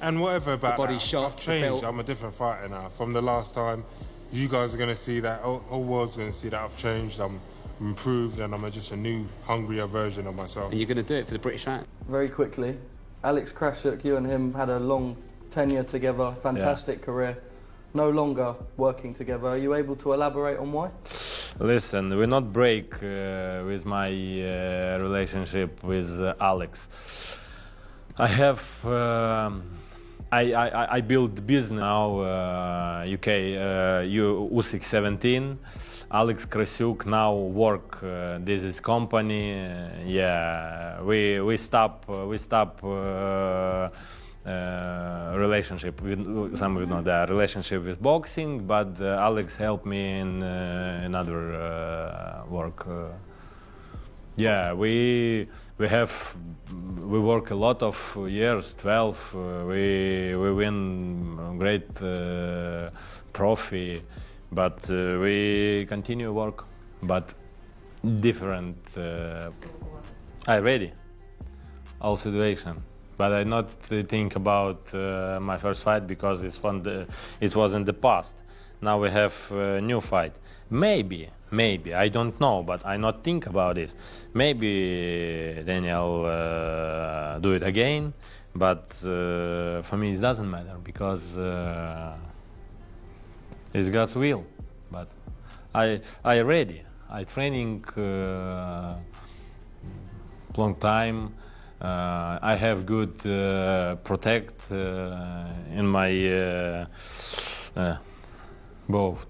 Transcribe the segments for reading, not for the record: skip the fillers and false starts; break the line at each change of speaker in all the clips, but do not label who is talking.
And whatever about
body
that,
shot,
I've changed. I'm a different fighter now. From the last time, you guys are going to see that, whole world's going to see that I've changed, I'm improved, and I'm just a new, hungrier version of myself.
And you're going to do it for the British fans.
Very quickly, Alex Krasuk, you and him had a long tenure together, fantastic career. No longer working together. Are you able to elaborate on why?
Listen, we not break with my relationship with Alex. I have I build business now. UK Usyk 17. Alex Krasuk now work. This is company. Yeah, we stop relationship with some relationship with boxing, but Alex helped me in another work. Yeah, we work a lot of years, 12. We win great trophy, but we continue work, but different. I ready all situation. But I not think about my first fight because it was in the past. Now we have a new fight. Maybe, I don't know, but I not think about this. Maybe Daniel do it again, but for me it doesn't matter because it's God's will. But I ready. I training long time. I have good protect in my both.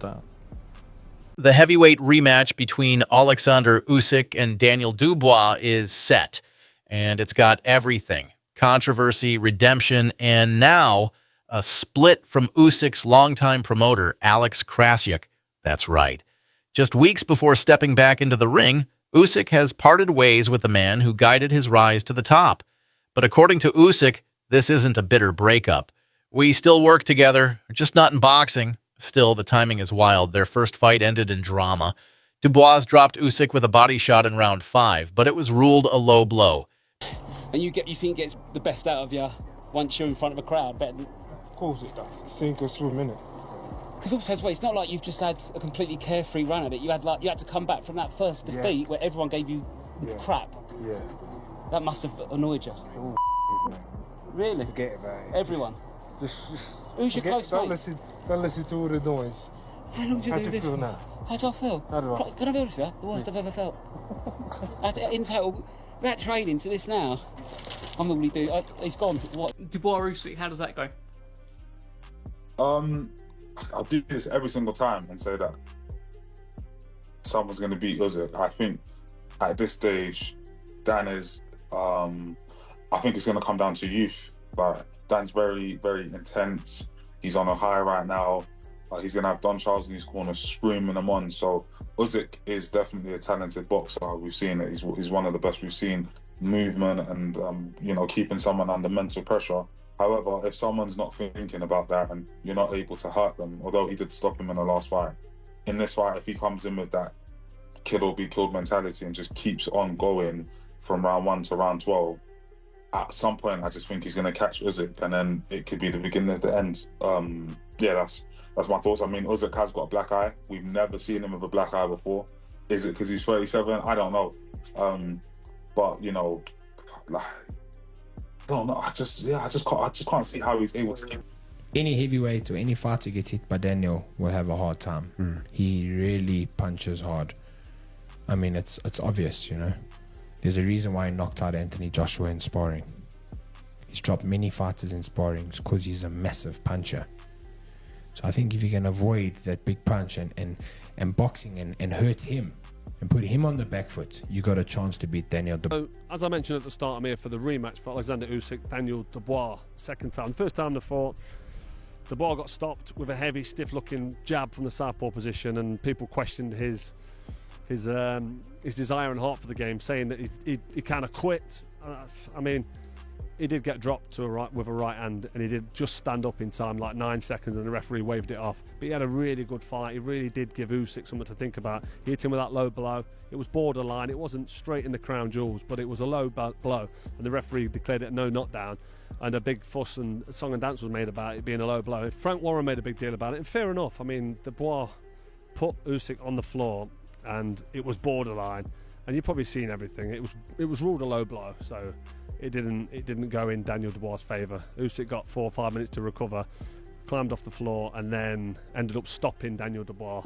The heavyweight rematch between Oleksandr Usyk and Daniel Dubois is set, and it's got everything: controversy, redemption, and now a split from Usyk's longtime promoter, Alex Krasuk. That's right. Just weeks before stepping back into the ring, Usyk has parted ways with the man who guided his rise to the top. But according to Usyk, this isn't a bitter breakup. We still work together, just not in boxing. Still, the timing is wild. Their first fight ended in drama. Dubois dropped Usyk with a body shot in round 5, but it was ruled a low blow.
And you think gets the best out of you once you're in front of a crowd, better than...
Of course it does. Sink or swim, innit?
Because also as well, it's not like you've just had a completely carefree run at it. You had to come back from that first defeat where everyone gave you crap.
Yeah.
That must have annoyed you.
Oh, man.
Really?
Forget about it.
Everyone.
Just
Who's your close mate?
Don't listen to all the noise.
How long did you
How
do
do you
this
feel
for?
now?
How do I feel?
How do I?
Can I be honest with you? The worst I've ever felt. In total, without training to this now, I'm normally do. He's gone. What?
Dubois Rematch, how does that go?
I'll do this every single time and say that someone's going to beat Usyk. I think at this stage, Dan is. I think it's going to come down to youth. But Dan's very, very intense. He's on a high right now. He's going to have Don Charles in his corner screaming him on. So Usyk is definitely a talented boxer. We've seen it. He's one of the best we've seen. Movement and keeping someone under mental pressure. However, if someone's not thinking about that and you're not able to hurt them, although he did stop him in the last fight, in this fight, if he comes in with that kill or be killed mentality and just keeps on going from round 1 to round 12, at some point I just think he's going to catch Usyk, and then it could be the beginning of the end. That's my thoughts. I mean, Usyk has got a black eye. We've never seen him with a black eye before. Is it because he's 37? I don't know. But I don't know. I just can't see how he's able to keep.
Any heavyweight or any fighter gets hit by Daniel will have a hard time. He really punches hard. I mean, it's obvious, There's a reason why he knocked out Anthony Joshua in sparring. He's dropped many fighters in sparring because he's a massive puncher. So I think if you can avoid that big punch and boxing and hurt him and put him on the back foot, you got a chance to beat Daniel Dubois.
So, as I mentioned at the start, I'm here for the rematch for Oleksandr Usyk, Daniel Dubois, second time. The first time they fought, Dubois got stopped with a heavy, stiff-looking jab from the southpaw position, and people questioned his desire and heart for the game, saying that he kind of quit. I mean, he did get dropped to with a right hand, and he did just stand up in time, like 9 seconds, and the referee waved it off. But he had a really good fight. He really did give Usyk something to think about. He hit him with that low blow. It was borderline. It wasn't straight in the crown jewels, but it was a low blow, and the referee declared it no knockdown. And a big fuss and song and dance was made about it being a low blow. Frank Warren made a big deal about it, and fair enough. I mean, Dubois put Usyk on the floor, and it was borderline. And you've probably seen everything. It was ruled a low blow, so it didn't go in Daniel Dubois' favour. Usyk got 4 or 5 minutes to recover, climbed off the floor, and then ended up stopping Daniel Dubois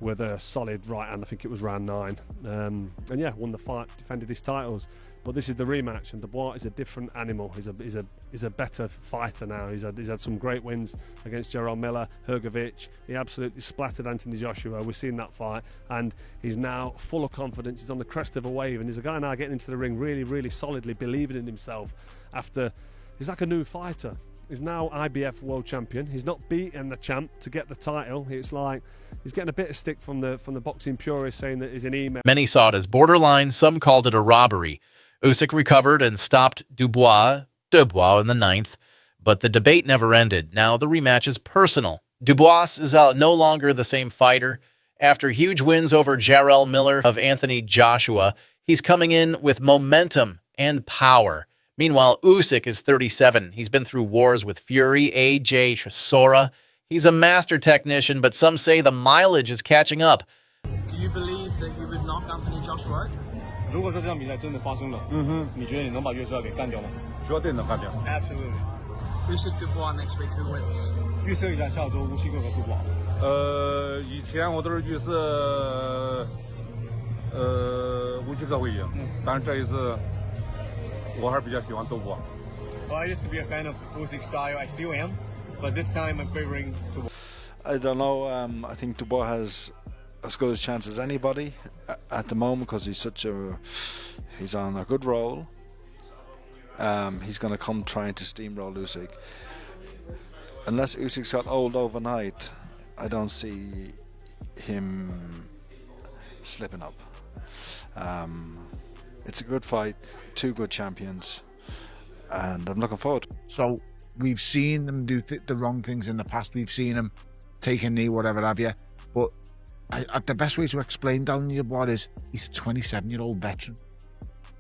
with a solid right hand. I think it was round 9. And yeah, won the fight, defended his titles. But this is the rematch, and Dubois is a different animal. He's a better fighter now. He's had some great wins against Gerald Miller, Hrgovic. He absolutely splattered Anthony Joshua. We've seen that fight, and he's now full of confidence. He's on the crest of a wave, and he's a guy now getting into the ring really, really solidly, believing in himself. He's like a new fighter. He's now IBF world champion. He's not beaten the champ to get the title. It's like he's getting a bit of stick from the boxing purists, saying that he's an email.
Many saw it as borderline. Some called it a robbery. Usyk recovered and stopped Dubois in the 9th, but the debate never ended. Now the rematch is personal. Dubois is no longer the same fighter. After huge wins over Gerald Miller of Anthony Joshua, he's coming in with momentum and power. Meanwhile, Usyk is 37. He's been through wars with Fury, AJ, Chisora. He's a master technician, but some say the mileage is catching up.
Do you believe that you would knock Anthony Joshua out?
如果说这场比赛真的发生了，你觉得你能把约瑟给干掉吗？
绝对能干掉。Absolutely. Usyk Dubois next week, who wins?
预测一下下周乌西克和杜布瓦。
以前我都是预测乌西克会赢，但是这一次我还是比较喜欢杜波。
Well, I used to be a fan of Usyk's style. I still am, but this time I'm favoring Dubois.
I don't know. I think Dubois has as good a chance as anybody at the moment because he's on a good roll. He's going to come trying to steamroll Usyk. Unless Usyk's got old overnight, I don't see him slipping up. It's a good fight, 2 good champions, and I'm looking forward.
So we've seen him do the wrong things in the past. We've seen him take a knee, whatever have you. But the best way to explain Daniel Dubois is he's a 27-year-old veteran.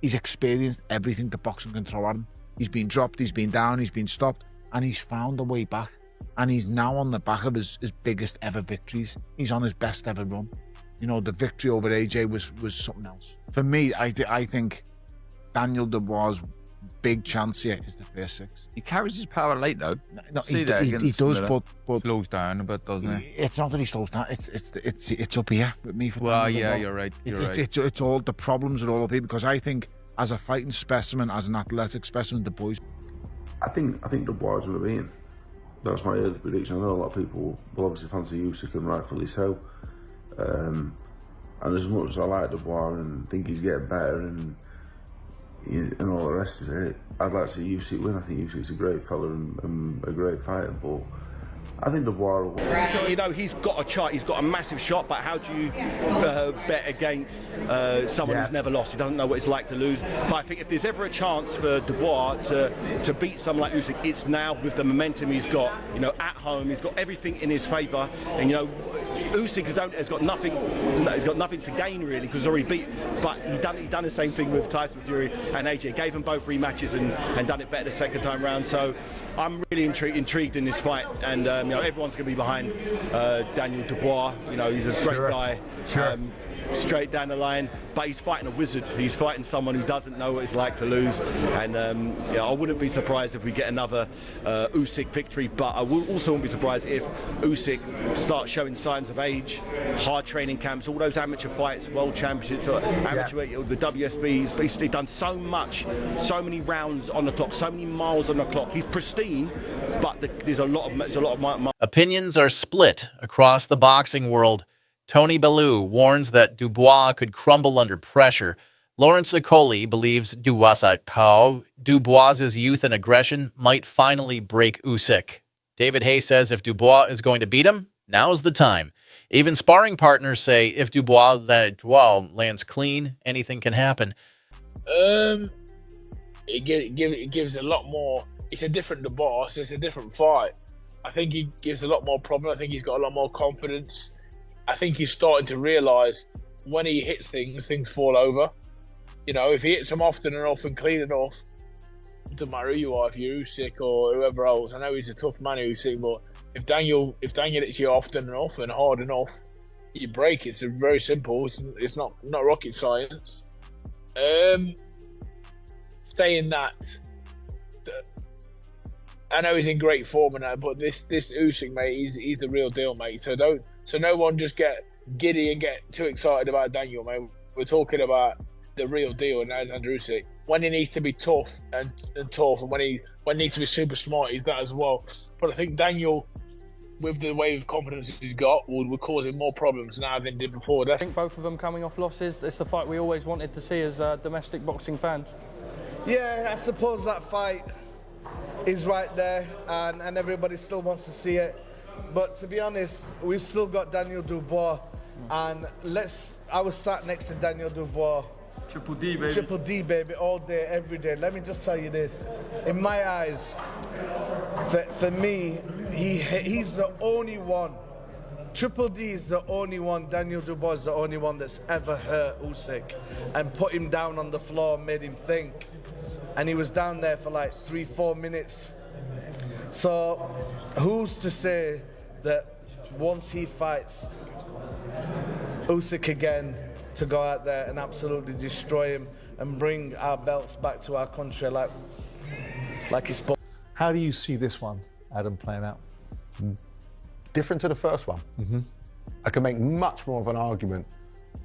He's experienced everything the boxing can throw at him. He's been dropped, he's been down, he's been stopped, and he's found a way back. And he's now on the back of his biggest ever victories. He's on his best ever run. You know, the victory over AJ was something else. For me, I think Daniel Dubois' big chance here is the first 6.
He carries his power late though.
No, he does, but
slows down a bit, doesn't he?
It's not that he slows down. It's up here with me. For
well,
Daniel
yeah,
Dubois.
you're right.
It's all the problems are all up here because I think as a fighting specimen, as an athletic specimen, the boys.
I think Dubois is going to be in. That's my early prediction. I know a lot of people will obviously fancy Usyk, and rightfully so. And as much as I like Dubois and think he's getting better and all the rest of it, I'd like to see Usyk win. I think Usyk's a great fella and a great fighter, but I think Dubois will win.
You know, he's got a shot, he's got a massive shot, but how do you bet against someone who's never lost, who doesn't know what it's like to lose? But I think if there's ever a chance for Dubois to beat someone like Usyk, it's now with the momentum he's got, you know, at home, he's got everything in his favour, and you know, Usyk has got nothing to gain really because he's already beat, but he done the same thing with Tyson Fury and AJ, gave them both rematches and done it better the second time round. So I'm really intrigued in this fight, and you know, everyone's going to be behind Daniel Dubois. You know, he's a great guy. Straight down the line, but he's fighting a wizard. He's fighting someone who doesn't know what it's like to lose, and yeah, I wouldn't be surprised if we get another Usyk victory, but I also wouldn't be surprised if Usyk starts showing signs of age. Hard training camps, all those amateur fights, world championships, amateur, the WSB, he's done so much, so many rounds on the clock, so many miles on the clock. He's pristine, but there's a lot of
Opinions are split across the boxing world. Tony Bellew warns that Dubois could crumble under pressure. Lawrence Okoli believes Dubois' youth and aggression might finally break Usyk. David Hay says if Dubois is going to beat him, now's the time. Even sparring partners say if Dubois lands clean, anything can happen.
it gives a lot more. It's a different Dubois. It's a different fight. I think he gives a lot more problem. I think he's got a lot more confidence. I think he's starting to realise when he hits things, things fall over. You know, if he hits them often enough and clean enough, it doesn't matter who you are, if you're Usyk or whoever else. I know he's a tough man, Usyk, but if Daniel hits you often enough and hard enough, you break. It's very simple. It's not rocket science. Saying that, I know he's in great form and that, but this Usyk, mate, he's the real deal, mate. So no one just get giddy and get too excited about Daniel, mate. We're talking about the real deal, and Oleksandr Usyk. When he needs to be tough and tough, and when he needs to be super smart, he's that as well. But I think Daniel, with the wave of confidence he's got, would cause him more problems now than he did before.
I think both of them coming off losses, it's the fight we always wanted to see as domestic boxing fans.
Yeah, I suppose that fight is right there, and everybody still wants to see it. But to be honest, we've still got Daniel Dubois, and I was sat next to Daniel Dubois.
Triple D, baby.
Triple D, baby, all day, every day. Let me just tell you this. In my eyes, for me, he's the only one. Triple D is the only one, Daniel Dubois is the only one that's ever hurt Usyk and put him down on the floor and made him think. And he was down there for like 3-4 minutes. So who's to say that once he fights Usyk again, to go out there and absolutely destroy him and bring our belts back to our country like he's supposed.
How do you see this one, Adam, playing out? Different to the first one. I can make much more of an argument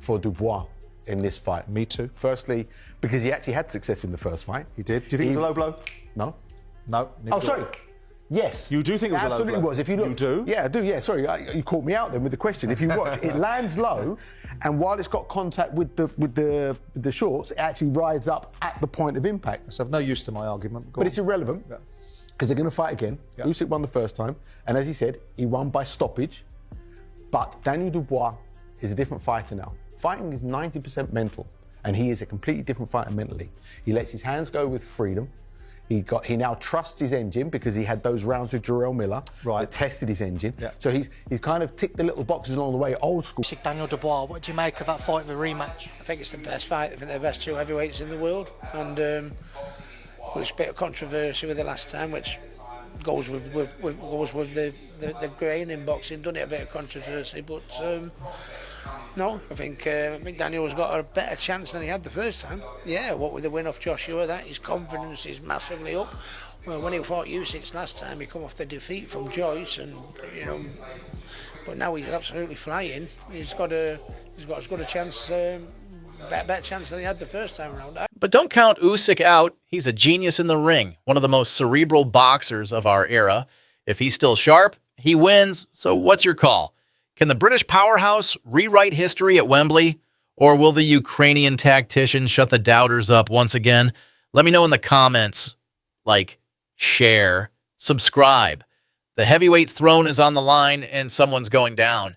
for Dubois in this fight. Me too. Firstly, because he actually had success in the first fight. He did. Do you think it was a low blow? No. No. Oh, sorry. Yes.
You do think it was a low blow?
Absolutely was. If you look,
you do?
Yeah, I do. Yeah, sorry. You caught me out then with the question. If you watch, it lands low, and while it's got contact with the shorts, it actually rides up at the point of impact. So I've no use to my argument. But it's irrelevant because they're going to fight again. Yeah. Usyk won the first time, and as he said, he won by stoppage. But Daniel Dubois is a different fighter now. Fighting is 90% mental, and he is a completely different fighter mentally. He lets his hands go with freedom. He now trusts his engine because he had those rounds with Jarrell Miller that tested his engine. Yeah. So he's kind of ticked the little boxes along the way, old school.
Daniel Dubois, what do you make of that fight, the rematch?
I think it's the best fight. I think they're the best two heavyweights in the world, and there's a bit of controversy with the last time, which goes with the grain in boxing, doesn't it? A bit of controversy, but no, I think Daniel's got a better chance than he had the first time. Yeah, what with the win off Joshua, that his confidence is massively up. Well, when he fought Usyk last time, he come off the defeat from Joyce, and but now he's absolutely flying. He's got as good a chance, better chance than he had the first time around.
But don't count Usyk out. He's a genius in the ring, one of the most cerebral boxers of our era. If he's still sharp, he wins. So what's your call? Can the British powerhouse rewrite history at Wembley? Or will the Ukrainian tactician shut the doubters up once again? Let me know in the comments. Like, share, subscribe. The heavyweight throne is on the line and someone's going down.